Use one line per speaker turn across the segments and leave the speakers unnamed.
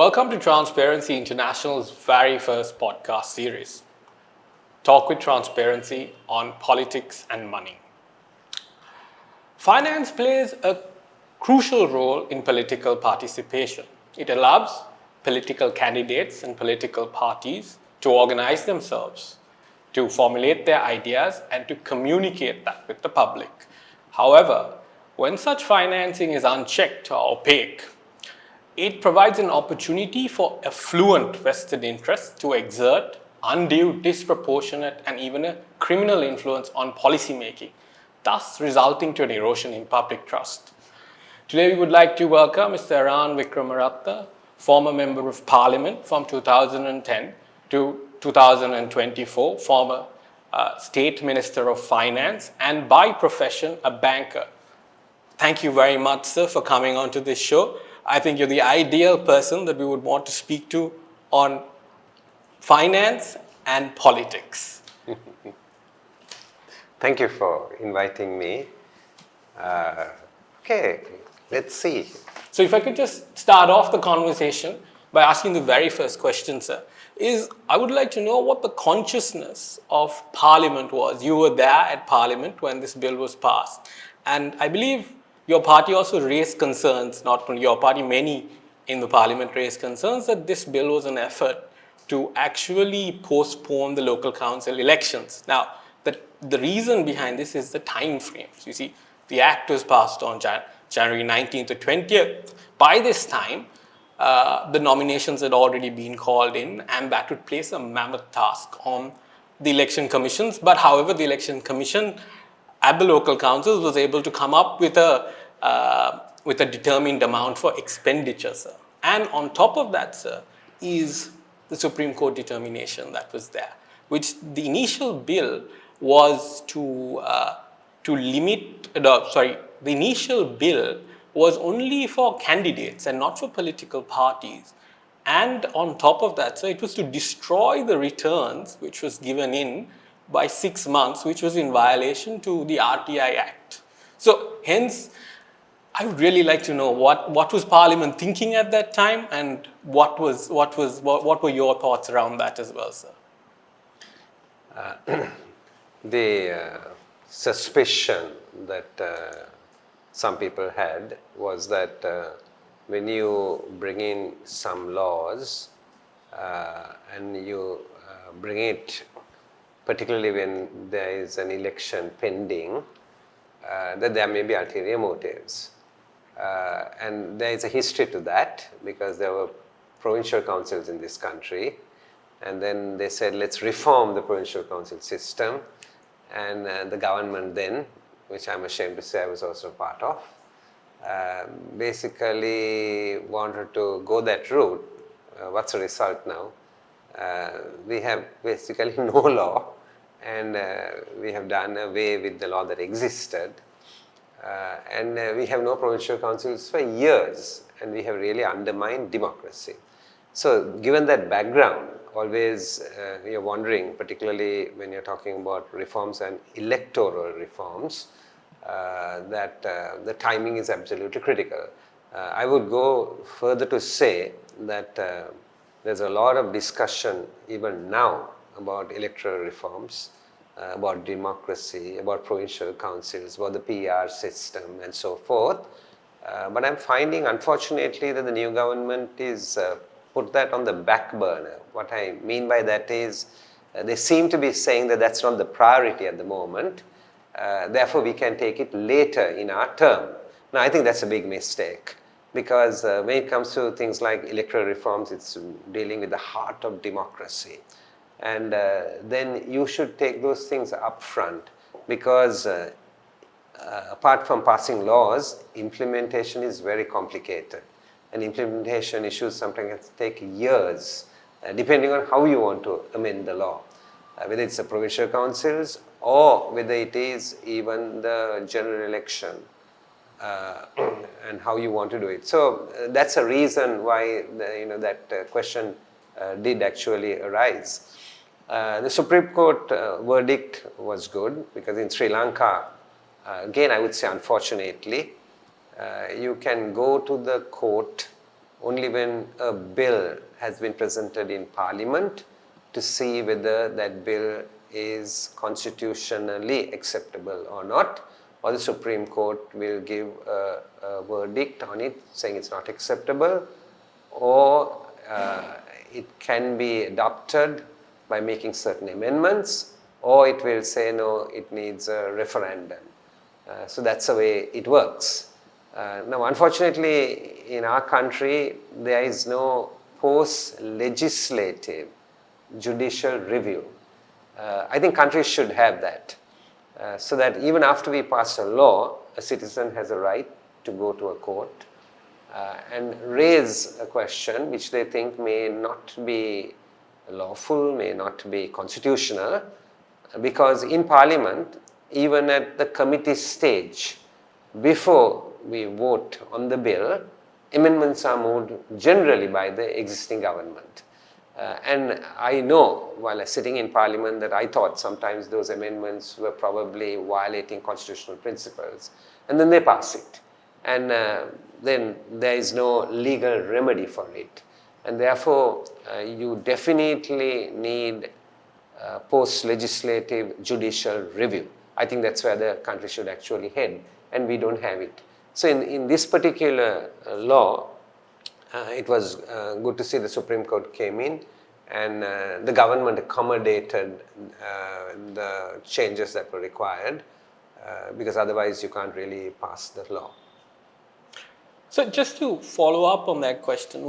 Welcome to Transparency International's very first podcast series, Talk with Transparency on Politics and Money. Finance plays a crucial role in political participation. It allows political candidates and political parties to organize themselves, to formulate their ideas, and to communicate that with the public. However, when such financing is unchecked or opaque, it provides an opportunity for affluent vested interests to exert undue, disproportionate, and even a criminal influence on policymaking, thus resulting to an erosion in public trust. Today, we would like to welcome Mr. Eran Wickramaratne, former Member of Parliament from 2010 to 2024, former State Minister of Finance, and by profession, a banker. Thank you very much, sir, for coming on to this show. I think you're the ideal person that we would want to speak to on finance and politics.
Thank you for inviting me. Okay, let's see.
So if I could just start off the conversation by asking the very first question, sir, is I would like to know what the consciousness of Parliament was. You were there at Parliament when this bill was passed. And I believe your party also raised concerns, not only your party, many in the Parliament raised concerns that this bill was an effort to actually postpone the local council elections. Now, the reason behind this is the time frames. You see, the act was passed on January 19th to 20th. By this time, the nominations had already been called in, and that would place a mammoth task on the election commissions. But however, the election commission at the local councils was able to come up with a determined amount for expenditure, sir. And on top of that, sir, is the Supreme Court determination that was there, which the initial bill was the initial bill was only for candidates and not for political parties. And on top of that, sir, it was to destroy the returns which was given in by 6 months, which was in violation to the RTI Act. So hence, I would really like to know what was Parliament thinking at that time, and what were your thoughts around that as well, sir?
The suspicion that some people had was that when you bring in some laws and you bring it, particularly when there is an election pending, that there may be ulterior motives. And there is a history to that, because there were provincial councils in this country, and then they said, let's reform the provincial council system, and the government then, which I'm ashamed to say I was also part of, basically wanted to go that route. What's the result now? We have basically no law, and we have done away with the law that existed, and we have no provincial councils for years, and we have really undermined democracy. So given that background, always you're wondering, particularly when you're talking about reforms and electoral reforms, that the timing is absolutely critical. I would go further to say that there's a lot of discussion even now about electoral reforms, about democracy, about provincial councils, about the PR system and so forth. But I'm finding, unfortunately, that the new government is put that on the back burner. What I mean by that is they seem to be saying that that's not the priority at the moment. Therefore, we can take it later in our term. Now, I think that's a big mistake, because when it comes to things like electoral reforms, it's dealing with the heart of democracy. And then you should take those things up front, because apart from passing laws, implementation is very complicated. And implementation issues sometimes take years, depending on how you want to amend the law, whether it's the provincial councils or whether it is even the general election, and how you want to do it. So that's a reason why that question did actually arise. The Supreme Court verdict was good, because in Sri Lanka, again I would say unfortunately, you can go to the court only when a bill has been presented in Parliament to see whether that bill is constitutionally acceptable or not, or the Supreme Court will give a verdict on it saying it's not acceptable, or it can be adopted by making certain amendments, or it will say no, it needs a referendum. So that's the way it works. Now, unfortunately, in our country, there is no post-legislative judicial review. I think countries should have that, so that even after we pass a law, a citizen has a right to go to a court and raise a question which they think may not be lawful, may not be constitutional, because in Parliament, even at the committee stage, before we vote on the bill, amendments are moved generally by the existing government. And I know, while sitting in Parliament, that I thought sometimes those amendments were probably violating constitutional principles, and then they pass it. And then there is no legal remedy for it. And therefore, you definitely need post-legislative judicial review. I think that's where the country should actually head, and we don't have it. So in this particular law, it was good to see the Supreme Court came in and the government accommodated the changes that were required, because otherwise you can't really pass the law.
So just to follow up on that question,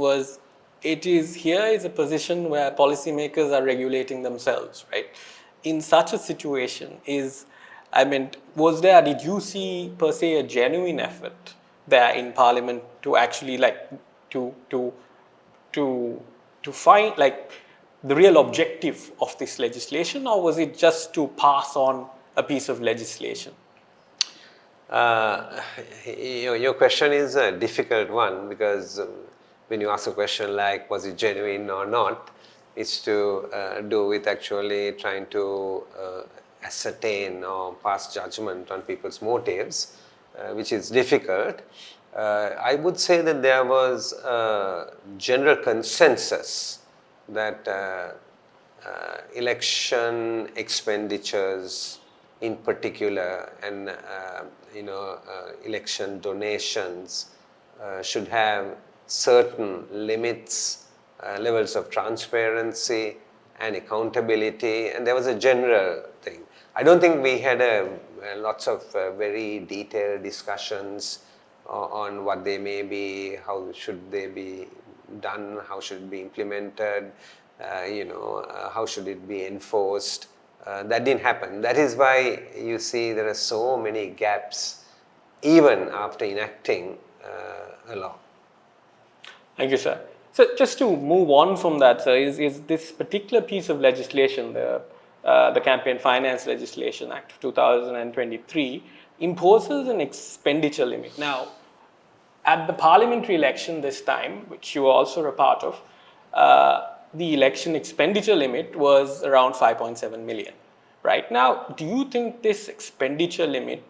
here is a position where policymakers are regulating themselves, right? In such a situation, did you see per se a genuine effort there in Parliament to actually to find the real objective of this legislation, or was it just to pass on a piece of legislation?
Your question is a difficult one, because when you ask a question like was it genuine or not, it's to do with actually trying to ascertain or pass judgment on people's motives, which is difficult. I would say that there was a general consensus that election expenditures in particular and election donations should have certain limits, levels of transparency and accountability, and there was a general thing. I don't think we had lots of very detailed discussions on what they may be, how should they be done, how should it be implemented, how should it be enforced. That didn't happen. That is why you see there are so many gaps even after enacting a law.
Thank you, sir. So just to move on from that, sir, is this particular piece of legislation, the Campaign Finance Legislation Act of 2023, imposes an expenditure limit. Now, at the parliamentary election this time, which you were also a part of, the election expenditure limit was around 5.7 million. Right now, do you think this expenditure limit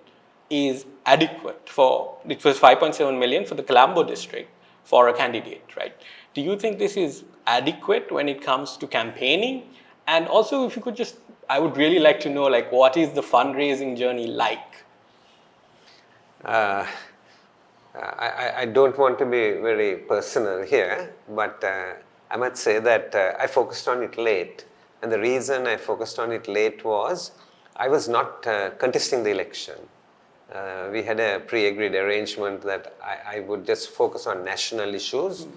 is adequate it was 5.7 million for the Colombo district for a candidate, right? Do you think this is adequate when it comes to campaigning? And also, if you could I would really like to know, what is the fundraising journey like?
I don't want to be very personal here, but I must say that I focused on it late. And the reason I focused on it late was I was not contesting the election. We had a pre-agreed arrangement that I would just focus on national issues,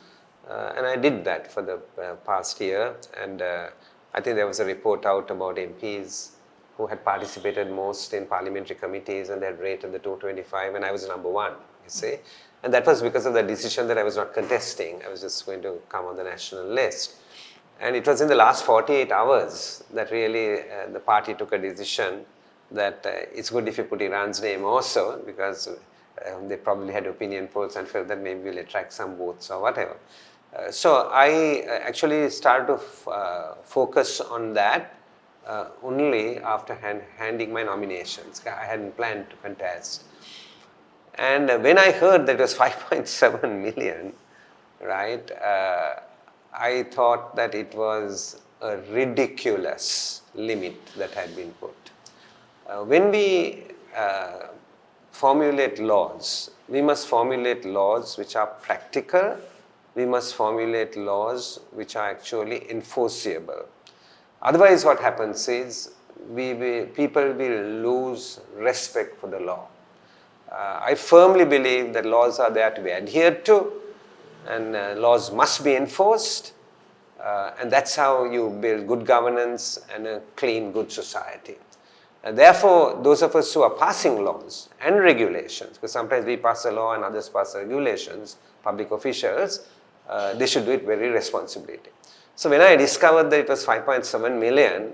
and I did that for the past year. And I think there was a report out about MPs who had participated most in parliamentary committees, and they had rated the 225, and I was number one, you see. And that was because of the decision that I was not contesting. I was just going to come on the national list. And it was in the last 48 hours that really the party took a decision that it's good if you put Iran's name also, because they probably had opinion polls and felt that maybe we'll attract some votes or whatever. So I actually started to focus on that only after handing my nominations. I hadn't planned to contest. And when I heard that it was 5.7 million, right? I thought that it was a ridiculous limit that had been put. When we formulate laws, we must formulate laws which are practical, we must formulate laws which are actually enforceable. Otherwise, what happens is people will lose respect for the law. I firmly believe that laws are there to be adhered to, and laws must be enforced, and that's how you build good governance and a clean, good society. Therefore, those of us who are passing laws and regulations, because sometimes we pass a law and others pass regulations, public officials, they should do it very responsibly. So when I discovered that it was 5.7 million,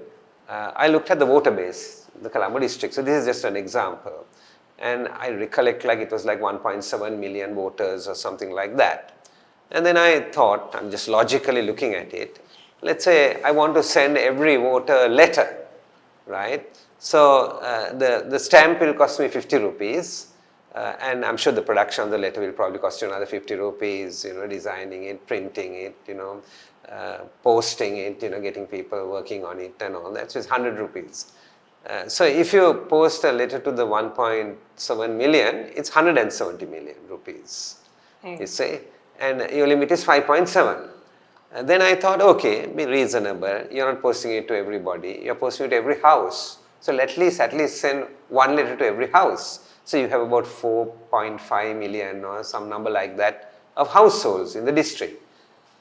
I looked at the voter base, the Colombo district. So this is just an example. And I recollect like it was like 1.7 million voters or something like that. And then I thought, I'm just logically looking at it, let's say I want to send every voter a letter, right? So the stamp will cost me 50 rupees. And I'm sure the production of the letter will probably cost you another 50 rupees, designing it, printing it, posting it, getting people working on it and all that. So it's 100 rupees. So if you post a letter to the 1.7 million, it's 170 million rupees, you see, and your limit is 5.7. And then I thought, okay, be reasonable. You're not posting it to everybody. You're posting it to every house. So at least send one letter to every house. So you have about 4.5 million or some number like that of households in the district.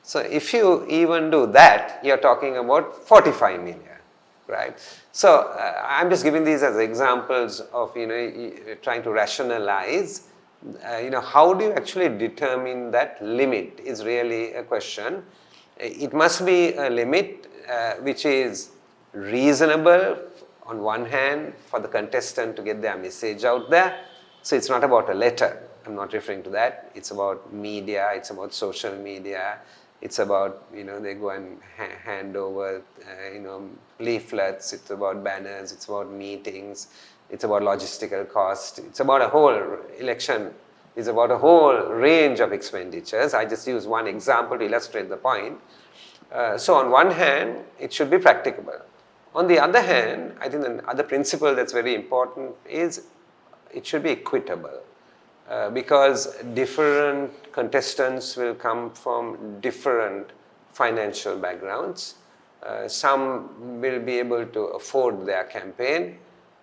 So if you even do that, you're talking about 45 million, right? So I'm just giving these as examples of, trying to rationalize, how do you actually determine that limit is really a question. It must be a limit which is reasonable on one hand for the contestant to get their message out there. So it's not about a letter. I'm not referring to that. It's about media. It's about social media. It's about, they go and hand over, leaflets. It's about banners. It's about meetings. It's about logistical cost. It's about a whole election. It's about a whole range of expenditures. I just use one example to illustrate the point. So on one hand, it should be practicable. On the other hand, I think the other principle that's very important is it should be equitable. Because different contestants will come from different financial backgrounds. Some will be able to afford their campaign,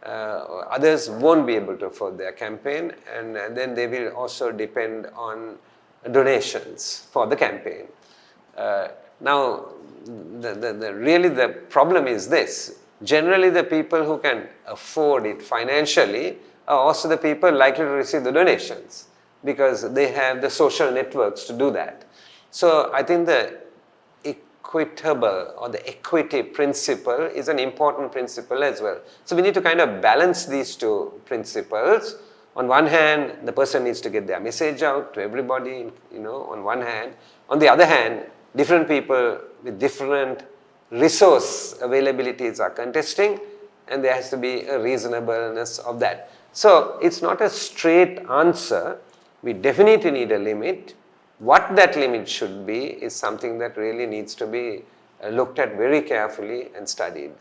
others won't be able to afford their campaign, and then they will also depend on donations for the campaign. Now, really the problem is this. Generally, the people who can afford it financially are also the people likely to receive the donations because they have the social networks to do that. So I think the equitable or the equity principle is an important principle as well. So we need to kind of balance these two principles. On one hand, the person needs to get their message out to everybody, on one hand. On the other hand, different people with different resource availabilities are contesting, and there has to be a reasonableness of that. So it's not a straight answer. We definitely need a limit. What that limit should be is something that really needs to be looked at very carefully and studied.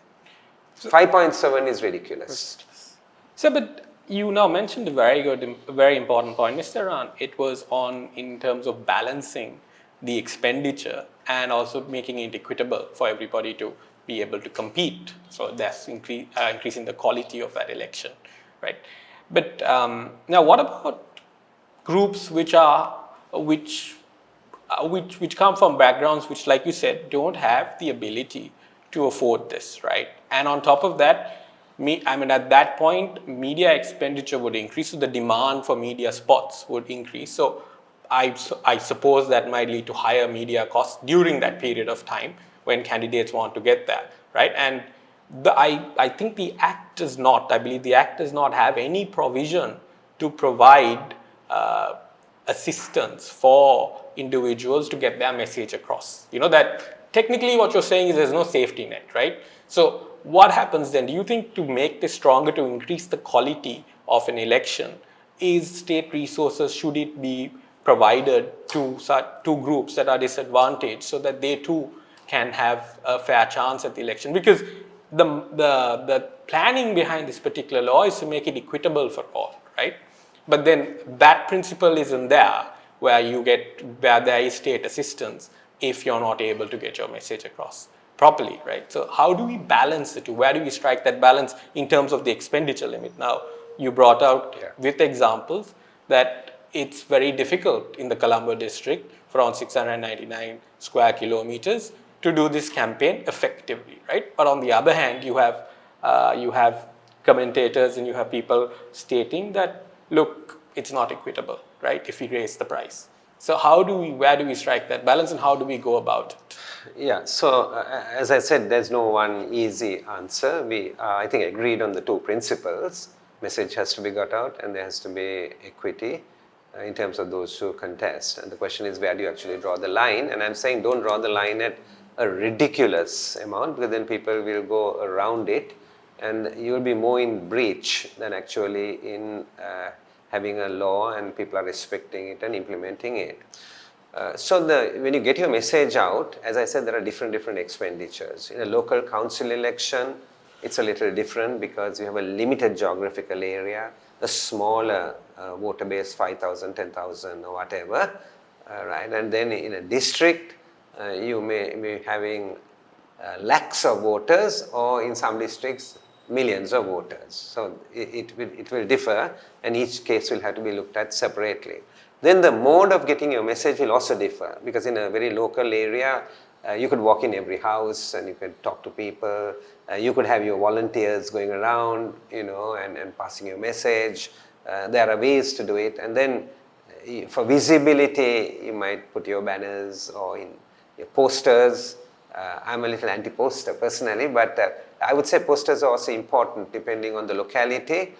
5.7 is ridiculous.
So, but you now mentioned a very important point, Mr. Eran. It was in terms of balancing the expenditure and also making it equitable for everybody to be able to compete. So that's increasing the quality of that election, right? But now, what about groups which come from backgrounds which, like you said, don't have the ability to afford this, right? And on top of that, at that point, media expenditure would increase, so the demand for media spots would increase. So I suppose that might lead to higher media costs during that period of time when candidates want to get there, right? And I think the Act does not, I believe the Act does not have any provision to provide assistance for individuals to get their message across. That technically what you're saying is there's no safety net, right? So what happens then? Do you think to make this stronger, to increase the quality of an election, is state resources, should it be provided to groups that are disadvantaged so that they too can have a fair chance at the election. Because the planning behind this particular law is to make it equitable for all, right? But then that principle isn't there where there is state assistance if you're not able to get your message across properly, right? So how do we balance the two? Where do we strike that balance in terms of the expenditure limit? Now, you brought out with examples that it's very difficult in the Colombo district for around 699 square kilometers to do this campaign effectively, right? But on the other hand, you have commentators and you have people stating that, look, it's not equitable, right, if we raise the price. So where do we strike that balance and how do we go about it?
Yeah, so as I said, there's no one easy answer. We, I think, agreed on the two principles. Message has to be got out and there has to be equity in terms of those who contest. And the question is, where do you actually draw the line? And I'm saying don't draw the line at a ridiculous amount, because then people will go around it and you'll be more in breach than actually in having a law and people are respecting it and implementing it. So when you get your message out, as I said, there are different expenditures. In a local council election, it's a little different because you have a limited geographical area, a smaller voter base, 5,000, 10,000 or whatever, right? And then in a district, you may be having lakhs of voters, or in some districts, millions of voters. So it will differ, and each case will have to be looked at separately. Then the mode of getting your message will also differ, because in a very local area, you could walk in every house and you could talk to people. You could have your volunteers going around, and passing your message. There are ways to do it. And then for visibility, you might put your banners or in your posters. I'm a little anti-poster personally, but I would say posters are also important depending on the locality.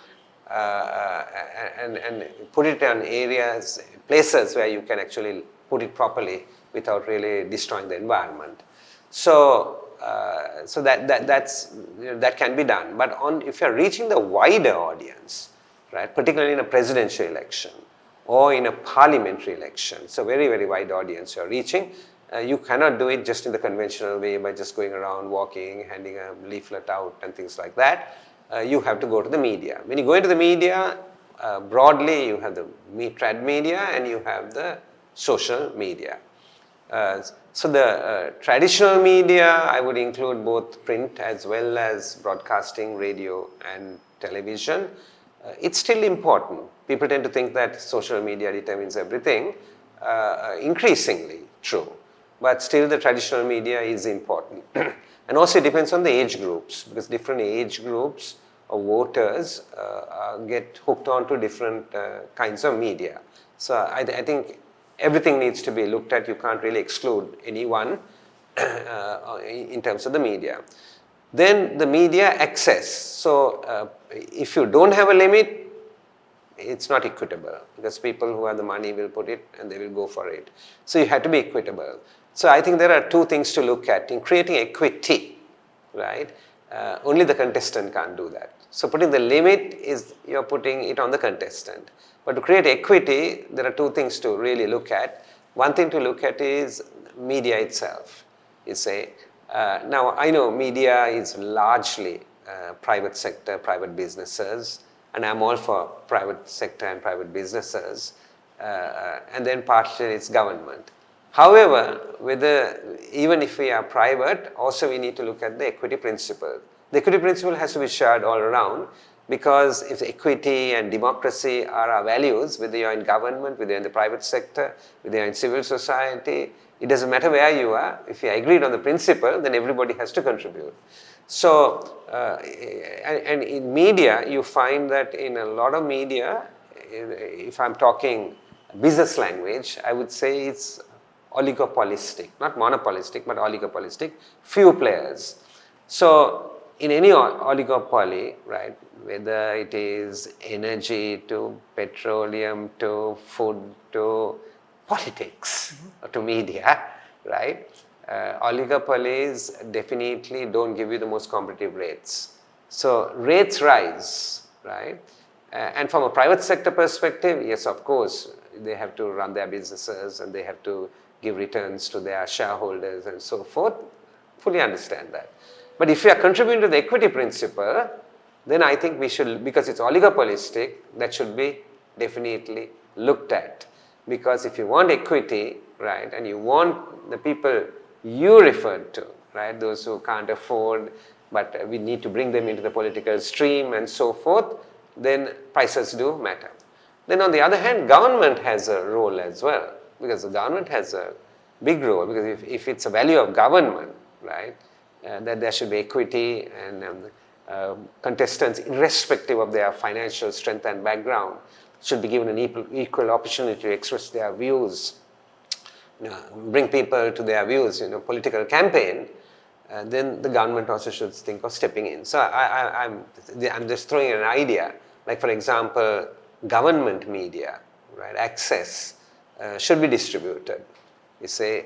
And put it on places where you can actually put it properly without really destroying the environment. So that can be done. But if you're reaching the wider audience, right, particularly in a presidential election or in a parliamentary election, so very, very wide audience you're reaching, you cannot do it just in the conventional way by just going around, walking, handing a leaflet out and things like that. You have to go to the media. When you go into the media, broadly you have the trad media and you have the social media. So the traditional media, I would include both print as well as broadcasting, radio and television. It's still important. People tend to think that social media determines everything. Increasingly true. But still the traditional media is important. And also it depends on the age groups, because different age groups of voters get hooked on to different kinds of media. So I think everything needs to be looked at. You can't really exclude anyone in terms of the media. Then the media access. So if you don't have a limit, it's not equitable, because people who have the money will put it and they will go for it. So you have to be equitable. So I think there are two things to look at in creating equity, right? Only the contestant can't do that. So putting the limit is you're putting it on the contestant. But to create equity, there are two things to really look at. One thing to look at is media itself. Now I know media is largely private sector, private businesses, and I'm all for private sector and private businesses, and then partially it's government. However, even if we are private, also we need to look at the equity principle. The equity principle has to be shared all around, because if equity and democracy are our values, whether you're in government, whether you're in the private sector, whether you're in civil society, it doesn't matter where you are. If you agreed on the principle, then everybody has to contribute. So, and in media, you find that in a lot of media, if I'm talking business language, I would say it's oligopolistic, not monopolistic, but oligopolistic, few players. So in any oligopoly, right, whether it is energy to petroleum to food to politics or to media, right, oligopolies definitely don't give you the most competitive rates. So rates rise, right, And from a private sector perspective, yes, of course, they have to run their businesses and they have to give returns to their shareholders and so forth. Fully understand that. But if we are contributing to the equity principle, then I think we should, because it's oligopolistic, that should be definitely looked at. Because if you want equity, right, and you want the people you referred to, right, those who can't afford, but we need to bring them into the political stream and so forth, then prices do matter. Then on the other hand, government has a role as well, because the government has a big role, because if it's a value of government, right, that there should be equity and contestants, irrespective of their financial strength and background, should be given an equal opportunity to express their views, bring people to their views, political campaign, then the government also should think of stepping in. So I'm just throwing an idea, like for example, government media, right, access should be distributed, you say,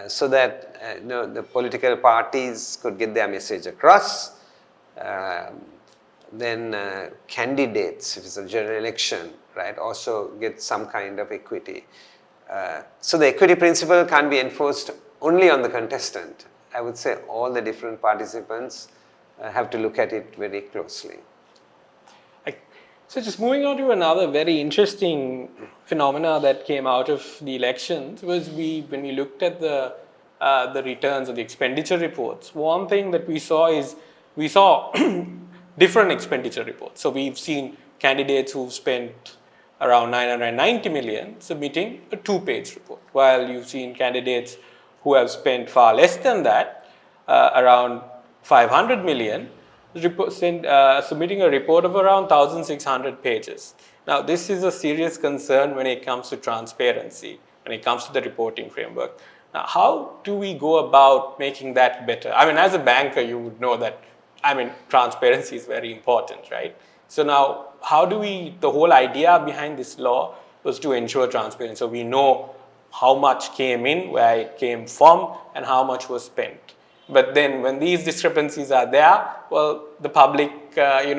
so that the political parties could get their message across. Then candidates, if it's a general election, right, also get some kind of equity. So the equity principle can't be enforced only on the contestant. I would say all the different participants have to look at it very closely.
So just moving on to another very interesting phenomena that came out of the elections was when we looked at the returns or the expenditure reports, one thing that we saw different expenditure reports. So we've seen candidates who've spent around 990 million submitting a 2-page report, while you've seen candidates who have spent far less than that, around 500 million, submitting a report of around 1,600 pages. Now, this is a serious concern when it comes to transparency, when it comes to the reporting framework. Now, how do we go about making that better? I mean, as a banker, you would know that, transparency is very important, right? So now, the whole idea behind this law was to ensure transparency. So we know how much came in, where it came from, and how much was spent. But then when these discrepancies are there, well, the public, they are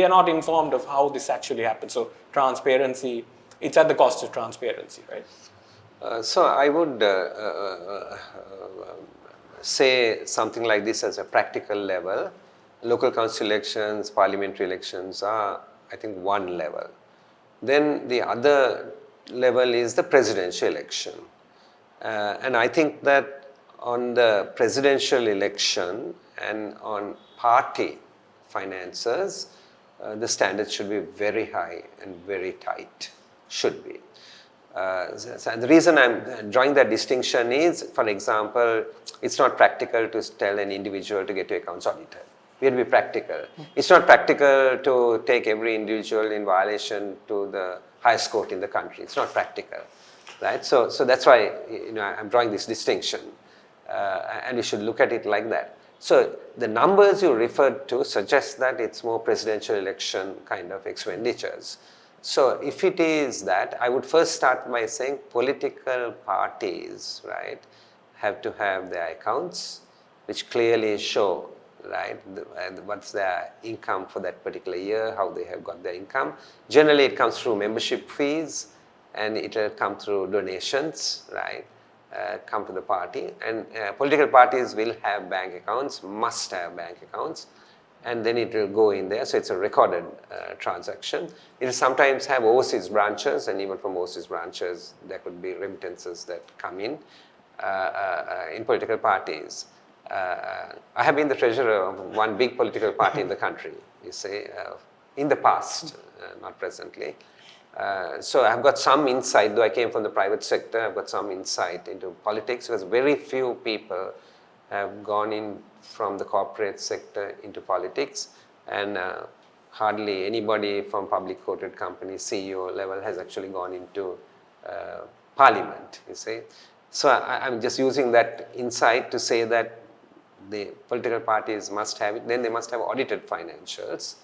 not informed of how this actually happens. So transparency, it's at the cost of transparency, right?
So I would say something like this as a practical level. Local council elections, parliamentary elections are, I think, one level. Then the other level is the presidential election. And I think that on the presidential election and on party finances, the standards should be very high and very tight, should be. So the reason I'm drawing that distinction is, for example, it's not practical to tell an individual to get your accounts audited. We have to be practical. It's not practical to take every individual in violation to the highest court in the country. It's not practical, right? So that's why I'm drawing this distinction, and we should look at it like that. So the numbers you referred to suggest that it's more presidential election kind of expenditures. So if it is that, I would first start by saying political parties, right, have to have their accounts which clearly show, right, what's their income for that particular year, how they have got their income. Generally, it comes through membership fees, and it will come through donations, right, come to the party. And political parties will have bank accounts, must have bank accounts, and then it will go in there. So it's a recorded transaction. It will sometimes have overseas branches, and even from overseas branches, there could be remittances that come in political parties. I have been the treasurer of one big political party in the country, you say, in the past, not presently. So I've got some insight, though I came from the private sector, I've got some insight into politics, because very few people have gone in from the corporate sector into politics, and hardly anybody from public quoted company CEO level has actually gone into parliament, you see. So I'm just using that insight to say that the political parties must have it, then they must have audited financials,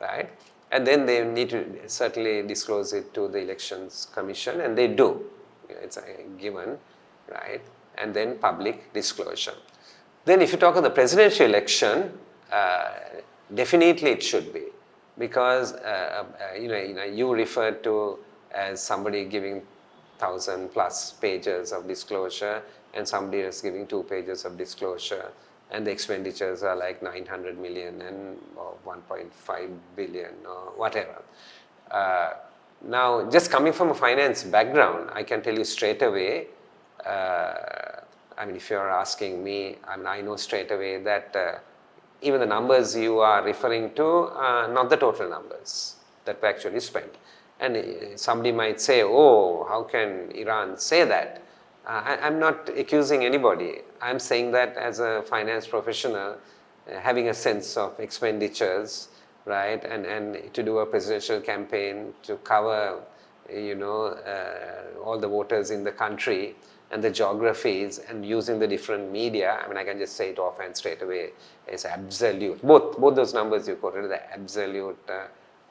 right? And then they need to certainly disclose it to the Elections Commission, and they do. It's a given, right? And then public disclosure. Then if you talk of the presidential election, definitely it should be. because you referred to as somebody giving 1,000 plus pages of disclosure and somebody is giving 2 pages of disclosure, and the expenditures are like 900 million and or 1.5 billion or whatever. Now, just coming from a finance background, I can tell you straight away, if you're asking me, I know straight away that even the numbers you are referring to are not the total numbers that were actually spent. And somebody might say, oh, how can Eran say that? I'm not accusing anybody. I'm saying that as a finance professional, having a sense of expenditures, right, and to do a presidential campaign to cover, all the voters in the country and the geographies and using the different media, I can just say it offhand straight away, it's absolute. Both those numbers you quoted, the absolute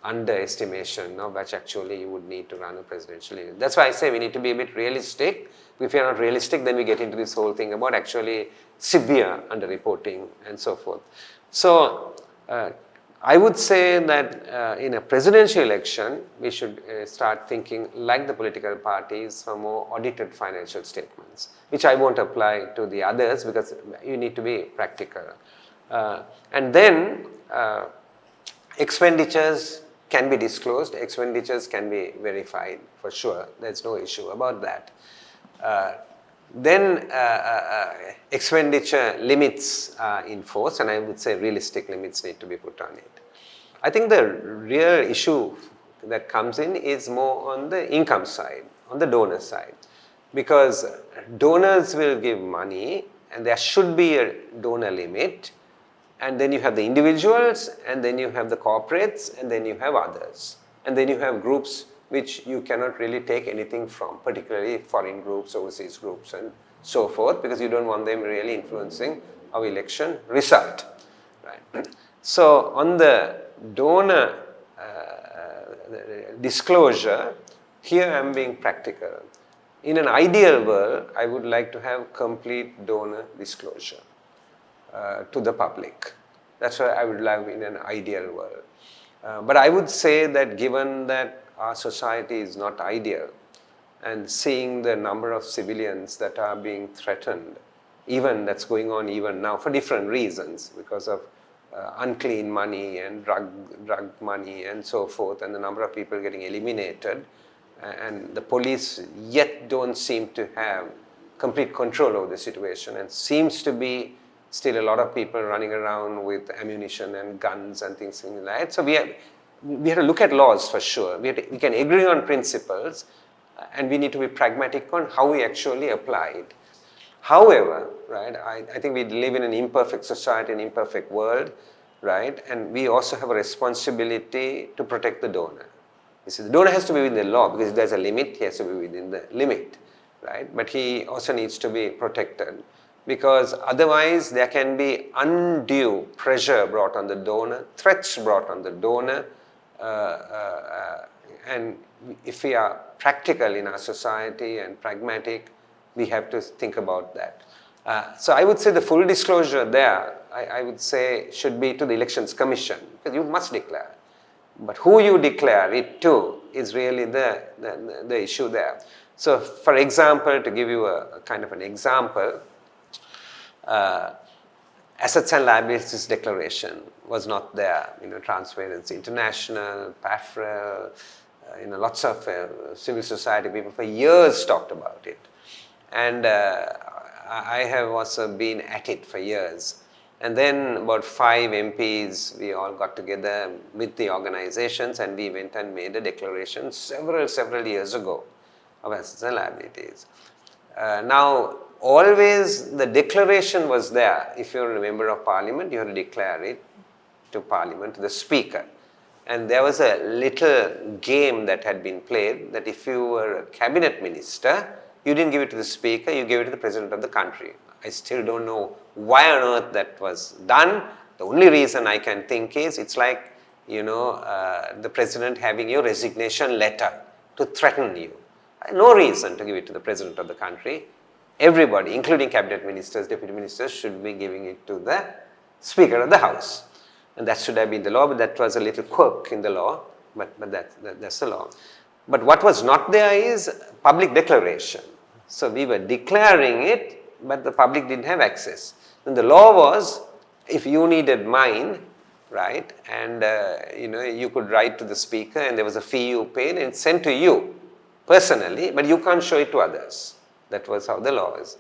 underestimation of which actually you would need to run a presidential election. That's why I say we need to be a bit realistic. If we are not realistic, then we get into this whole thing about actually severe underreporting and so forth. So I would say that in a presidential election, we should start thinking like the political parties for more audited financial statements, which I won't apply to the others because you need to be practical. And then expenditures can be disclosed, expenditures can be verified for sure, there's no issue about that. Then expenditure limits are enforced, and I would say realistic limits need to be put on it. I think the real issue that comes in is more on the income side, on the donor side, because donors will give money and there should be a donor limit, and then you have the individuals, and then you have the corporates, and then you have others, and then you have groups which you cannot really take anything from, particularly foreign groups, overseas groups and so forth, because you don't want them really influencing our election result. Right? So on the donor disclosure, here I'm being practical. In an ideal world, I would like to have complete donor disclosure to the public. That's what I would love in an ideal world. But I would say that given that our society is not ideal, and seeing the number of civilians that are being threatened, even that's going on even now for different reasons, because of unclean money and drug money and so forth, and the number of people getting eliminated, and the police yet don't seem to have complete control over the situation, and seems to be still a lot of people running around with ammunition and guns and things like that. So we have to look at laws for sure. We can agree on principles, and we need to be pragmatic on how we actually apply it. However, right, I think we live in an imperfect society, an imperfect world, right, and we also have a responsibility to protect the donor. You see, the donor has to be within the law, because if there's a limit, he has to be within the limit, right, but he also needs to be protected, because otherwise there can be undue pressure brought on the donor, threats brought on the donor, and if we are practical in our society and pragmatic, we have to think about that. So I would say the full disclosure there, I would say should be to the Elections Commission, because you must declare. But who you declare it to is really the issue there. So for example, to give you a kind of an example, Assets and Liabilities Declaration was not there. Transparency International, PAFREL, lots of civil society people for years talked about it. And I have also been at it for years. And then about 5 MPs, we all got together with the organizations, and we went and made a declaration several years ago of assets and liabilities. Now, always the declaration was there. If you're a member of parliament, you have to declare it to parliament, to the speaker. And there was a little game that had been played, that if you were a cabinet minister, you didn't give it to the speaker, you gave it to the president of the country. I still don't know why on earth that was done. The only reason I can think is it's like, the president having your resignation letter to threaten you. No reason to give it to the president of the country. Everybody, including cabinet ministers, deputy ministers, should be giving it to the Speaker of the House. and that should have been the law, but that was a little quirk in the law, but that's the law. But what was not there is public declaration. So we were declaring it, but the public didn't have access. And the law was, if you needed mine, right, and you could write to the speaker, and there was a fee you paid, and it's sent to you personally, but you can't show it to others. That was how the law is.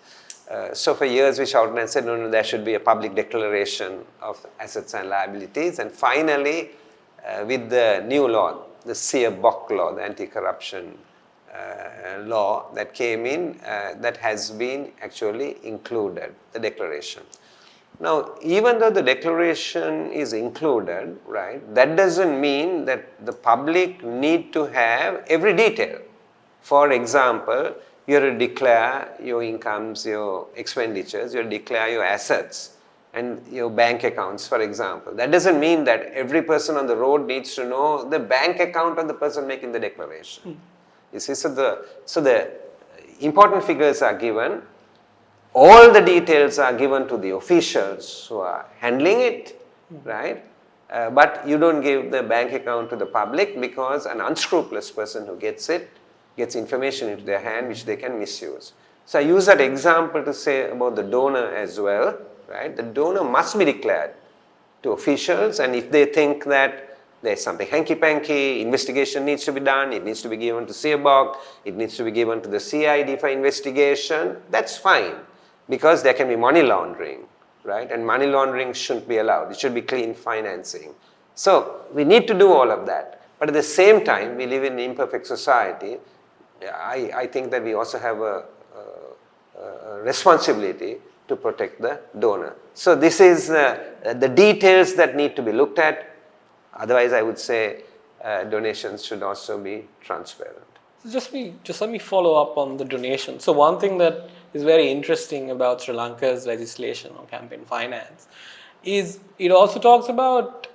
So for years we shouted and said, no, there should be a public declaration of assets and liabilities. And finally, with the new law, the Seer-Bock law, the anti-corruption law that came in, that has been actually included, the declaration. Now, even though the declaration is included, right, that doesn't mean that the public need to have every detail. For example, you have to declare your incomes, your expenditures, you have to declare your assets and your bank accounts, for example. That doesn't mean that every person on the road needs to know the bank account of the person making the declaration. You see, so the important figures are given, all the details are given to the officials who are handling it, right? But you don't give the bank account to the public, because an unscrupulous person who gets it, gets information into their hand which they can misuse. So I use that example to say about the donor as well, right? The donor must be declared to officials, and if they think that there's something hanky-panky, investigation needs to be done, it needs to be given to Seer-Bock, it needs to be given to the CID for investigation, that's fine, because there can be money laundering, right? And money laundering shouldn't be allowed. It should be clean financing. So we need to do all of that. But at the same time, we live in an imperfect society. I think that we also have a responsibility to protect the donor. So this is the details that need to be looked at. Otherwise, I would say donations should also be transparent.
Just let me follow up on the donation. So one thing that is very interesting about Sri Lanka's legislation on campaign finance is it also talks about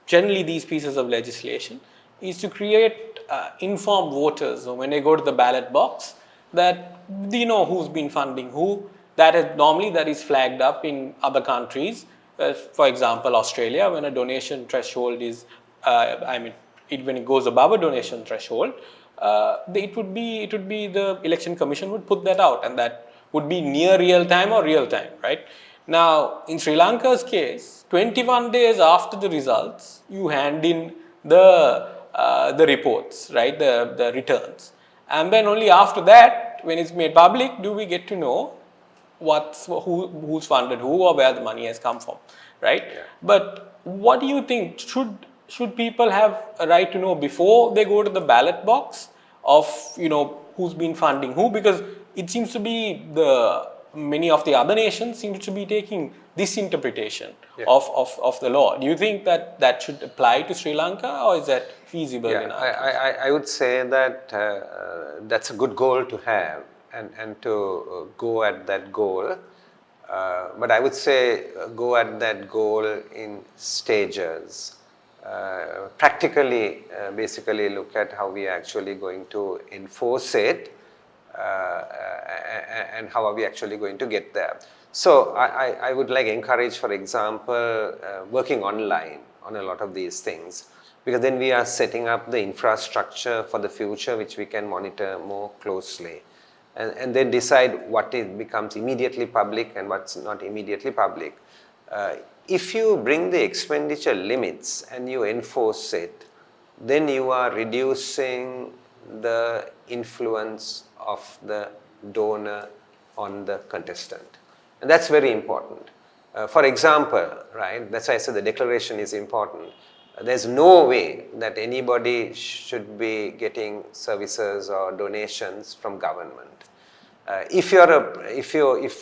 generally these pieces of legislation is to create informed voters. So when they go to the ballot box, that they know who's been funding who. That is flagged up in other countries. For example, Australia, when a donation threshold is, when it goes above a donation threshold, it would be the election commission would put that out, and that would be near real time or real time, right? Now, in Sri Lanka's case, 21 days after the results, you hand in the reports, right, the returns, and then only after that, when it's made public, do we get to know who's funded who or where the money has come from, right? Yeah. But what do you think? Should people have a right to know before they go to the ballot box of who's been funding who? Because it seems to be many of the other nations seem to be taking this interpretation of the law. Do you think that should apply to Sri Lanka, or is that feasible?
Yeah, I would say that that's a good goal to have. And to go at that goal, but I would say go at that goal in stages. Practically, basically look at how we are actually going to enforce it, and how are we actually going to get there. So I would encourage, for example, working online on a lot of these things, because then we are setting up the infrastructure for the future which we can monitor more closely. And then decide what becomes immediately public and what's not immediately public. If you bring the expenditure limits and you enforce it, then you are reducing the influence of the donor on the contestant. And that's very important. For example, right, that's why I said the declaration is important. There's no way that anybody should be getting services or donations from government. If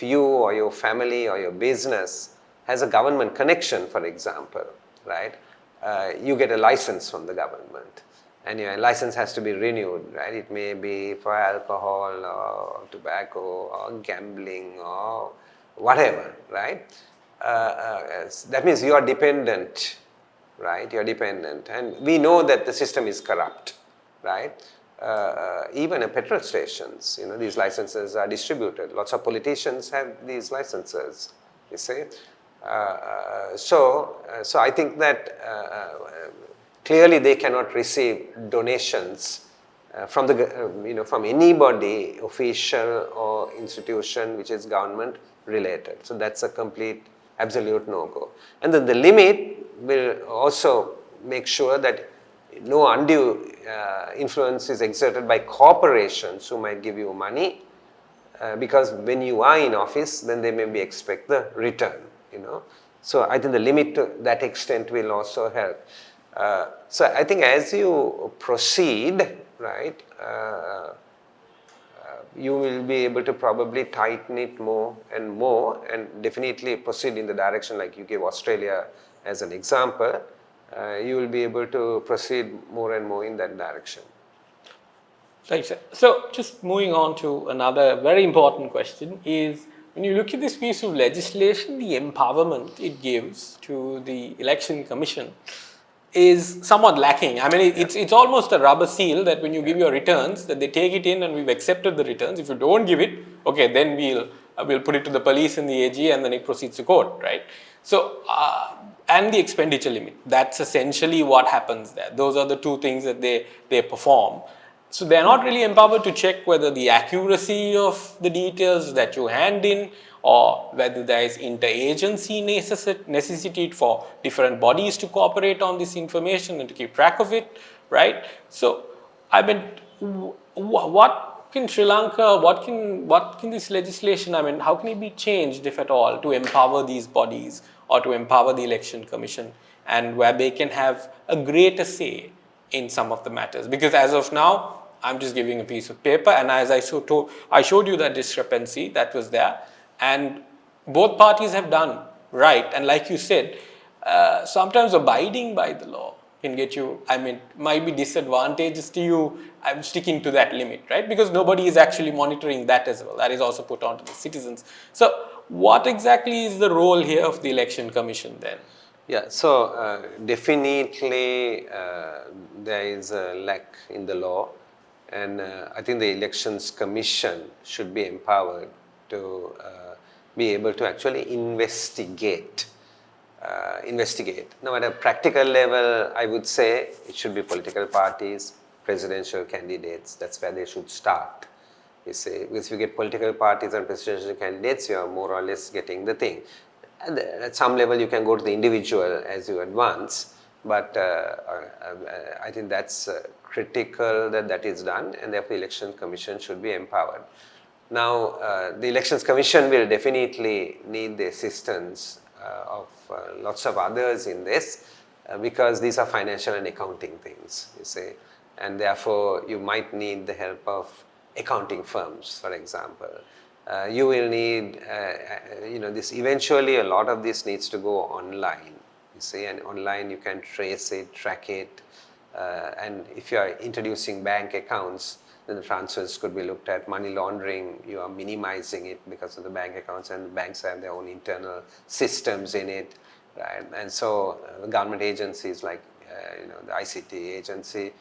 you or your family or your business has a government connection, for example, right, you get a license from the government, and your license has to be renewed, right? It may be for alcohol or tobacco or gambling or whatever, right? That means you are dependent, right? You're dependent, and we know that the system is corrupt, right? Even at petrol stations, these licenses are distributed. Lots of politicians have these licenses, you see. So I think that clearly they cannot receive donations from from anybody, official or institution which is government related. So that's a complete absolute no-go. And then the limit will also make sure that no undue influence is exerted by corporations who might give you money, because when you are in office, then they maybe expect the return, So I think the limit to that extent will also help. So I think as you proceed, right, you will be able to probably tighten it more, and definitely proceed in the direction like you gave Australia as an example. You will be able to proceed more and more in that direction.
Thanks, sir. So just moving on to another very important question is, when you look at this piece of legislation, the empowerment it gives to the Election Commission is somewhat lacking. I mean, it's almost a rubber seal that when you give your returns, that they take it in and we've accepted the returns. If you don't give it, okay, then we'll put it to the police and the AG and then it proceeds to court, right? So, and the expenditure limit, that's essentially what happens there. Those are the two things that they perform. So they're not really empowered to check whether the accuracy of the details that you hand in, or whether there is interagency necessity for different bodies to cooperate on this information and to keep track of it, right? So, I mean, what can Sri Lanka, what can this legislation, I mean, how can it be changed, if at all, to empower these bodies or to empower the Election Commission, and where they can have a greater say in some of the matters? Because as of now, I'm just giving a piece of paper, and as I showed you that discrepancy that was there, and both parties have done right. And like you said, sometimes abiding by the law can get you, I mean, might be disadvantageous to you. I'm sticking to that limit, right? Because nobody is actually monitoring that as well. That is also put onto the citizens. So what exactly is the role here of the Election Commission then?
Yeah, so definitely there is a lack in the law, and I think the Elections Commission should be empowered to be able to actually investigate. Now, at a practical level, I would say it should be political parties, presidential candidates. That's where they should start. You see, if you get political parties and presidential candidates, you are more or less getting the thing. And at some level, you can go to the individual as you advance, but I think that's critical that is done, and therefore, the Election Commission should be empowered. Now, the Elections Commission will definitely need the assistance of lots of others in this, because these are financial and accounting things, you see, and therefore, you might need the help of accounting firms, for example. You will need, this eventually a lot of this needs to go online, you see, and online you can trace it, track it, and if you are introducing bank accounts, then the transfers could be looked at. Money laundering, you are minimizing it because of the bank accounts, and the banks have their own internal systems in it, right? And so government agencies like the ICT agency,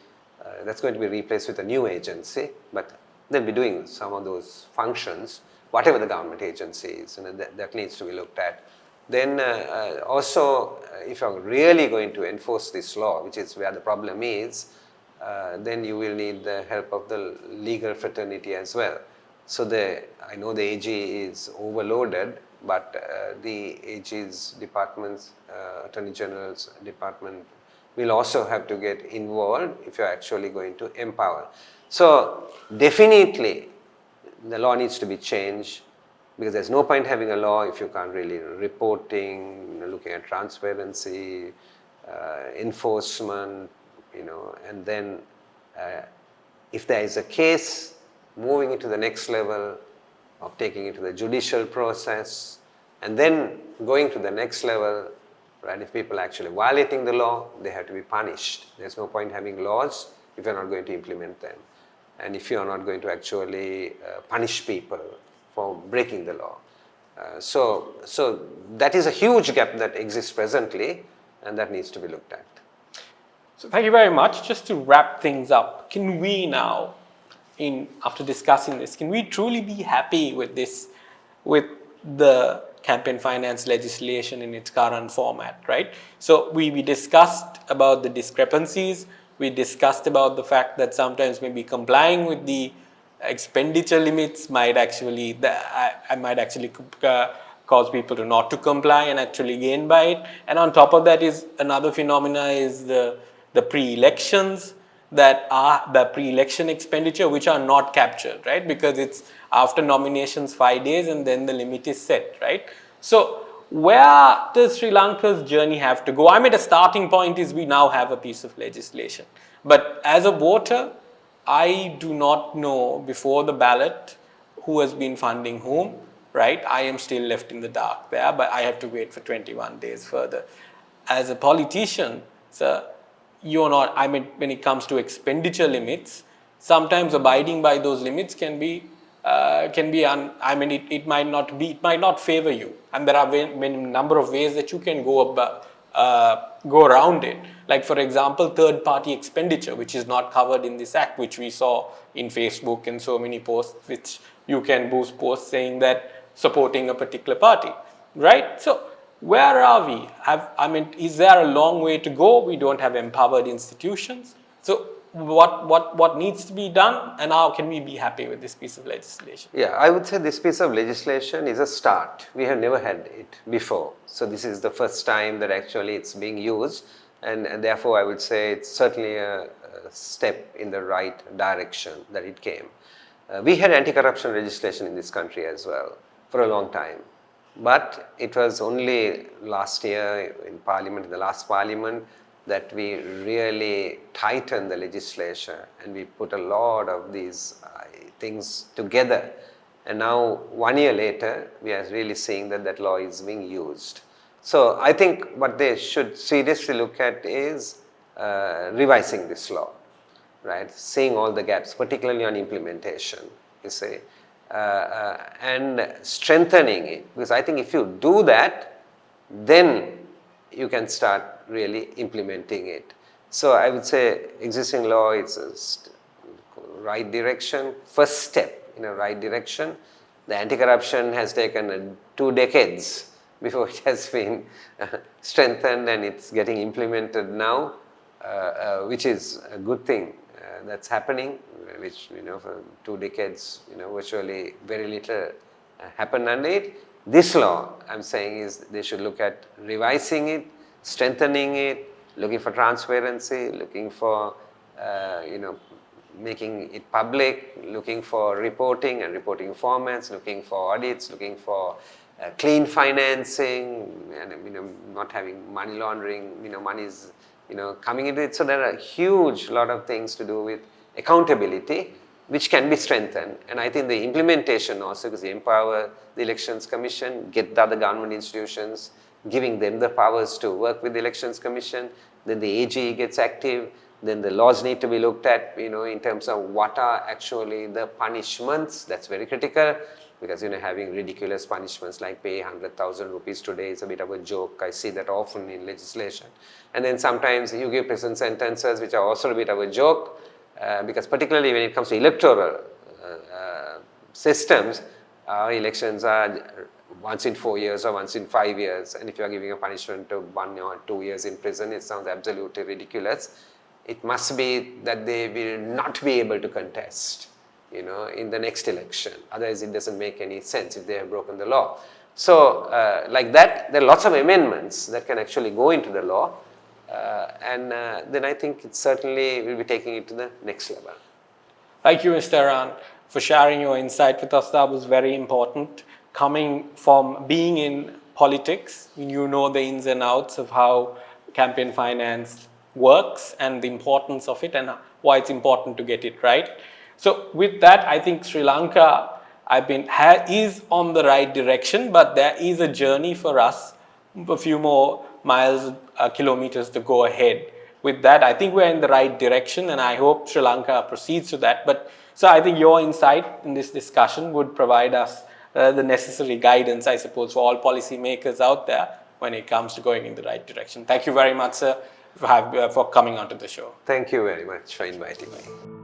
that's going to be replaced with a new agency, but they'll be doing some of those functions, whatever the government agency is, that needs to be looked at. Then also, if you're really going to enforce this law, which is where the problem is, then you will need the help of the legal fraternity as well. So I know the AG is overloaded, but the AG's departments, Attorney General's department will also have to get involved if you're actually going to empower. So definitely the law needs to be changed, because there's no point having a law if you can't really reporting, looking at transparency, enforcement, and then if there is a case, moving it to the next level of taking it to the judicial process, and then going to the next level, right? If people are actually violating the law, they have to be punished. There's no point having laws if you're not going to implement them, and if you're not going to actually punish people for breaking the law. So that is a huge gap that exists presently, and that needs to be looked at.
So thank you very much. Just to wrap things up, can we now, after discussing this, can we truly be happy with this, with the campaign finance legislation in its current format, right? So we discussed about the discrepancies. We discussed about the fact that sometimes maybe complying with the expenditure limits might actually cause people to not to comply and actually gain by it. And on top of that is another phenomena is the pre-elections, that are the pre-election expenditure which are not captured, right? Because it's after nominations 5 days and then the limit is set, right? So where does Sri Lanka's journey have to go? I mean, the starting point is we now have a piece of legislation. But as a voter, I do not know before the ballot who has been funding whom, right? I am still left in the dark there, but I have to wait for 21 days further. As a politician, sir, you're not, I mean, when it comes to expenditure limits, sometimes abiding by those limits can be, it might not be, it might not favor you. And there are many number of ways that you can go around it. Like, for example, third-party expenditure, which is not covered in this act, which we saw in Facebook and so many posts, which you can boost posts saying that supporting a particular party, right? So where are we? Is there a long way to go? We don't have empowered institutions. So what needs to be done, and how can we be happy with this piece of legislation?
Yeah, I would say this piece of legislation is a start. We have never had it before. So this is the first time that actually it's being used, and therefore I would say it's certainly a step in the right direction that it came. We had anti-corruption legislation in this country as well for a long time. But it was only last year in Parliament, in the last Parliament, that we really tightened the legislation and we put a lot of these things together. And now, 1 year later, we are really seeing that that law is being used. So I think what they should seriously look at is revising this law, right? Seeing all the gaps, particularly on implementation, you see. And strengthening it, because I think if you do that, then you can start really implementing it. So I would say existing law is a right direction, first step in a right direction. The anti-corruption has taken 2 decades before it has been strengthened, and it's getting implemented now, which is a good thing that's happening, which, for 2 decades, virtually very little happened under it. This law, I'm saying, is they should look at revising it, strengthening it, looking for transparency, looking for, making it public, looking for reporting and reporting formats, looking for audits, looking for clean financing, and, not having money laundering, money is, coming into it. So there are a huge lot of things to do with accountability, which can be strengthened. And I think the implementation also, because they empower the Elections Commission, get the other government institutions, giving them the powers to work with the Elections Commission, then the AG gets active, then the laws need to be looked at, in terms of what are actually the punishments. That's very critical, because, having ridiculous punishments like pay 100,000 rupees today is a bit of a joke. I see that often in legislation. And then sometimes you give prison sentences, which are also a bit of a joke, because particularly when it comes to electoral systems, elections are once in 4 years or once in 5 years, and if you are giving a punishment of 1 or 2 years in prison, it sounds absolutely ridiculous. It must be that they will not be able to contest, in the next election. Otherwise, it doesn't make any sense if they have broken the law. So, like that, there are lots of amendments that can actually go into the law, and then I think it certainly will be taking it to the next level.
Thank you, Mr. Eran, for sharing your insight with us. That was very important. Coming from being in politics, you know the ins and outs of how campaign finance works and the importance of it and why it's important to get it right. So with that, I think Sri Lanka is on the right direction, but there is a journey for us, a few more miles, kilometers to go ahead. With that, I think we're in the right direction, and I hope Sri Lanka proceeds to that. But so I think your insight in this discussion would provide us the necessary guidance, I suppose, for all policymakers out there when it comes to going in the right direction. Thank you very much, sir, for coming onto the show.
Thank you very much for inviting me.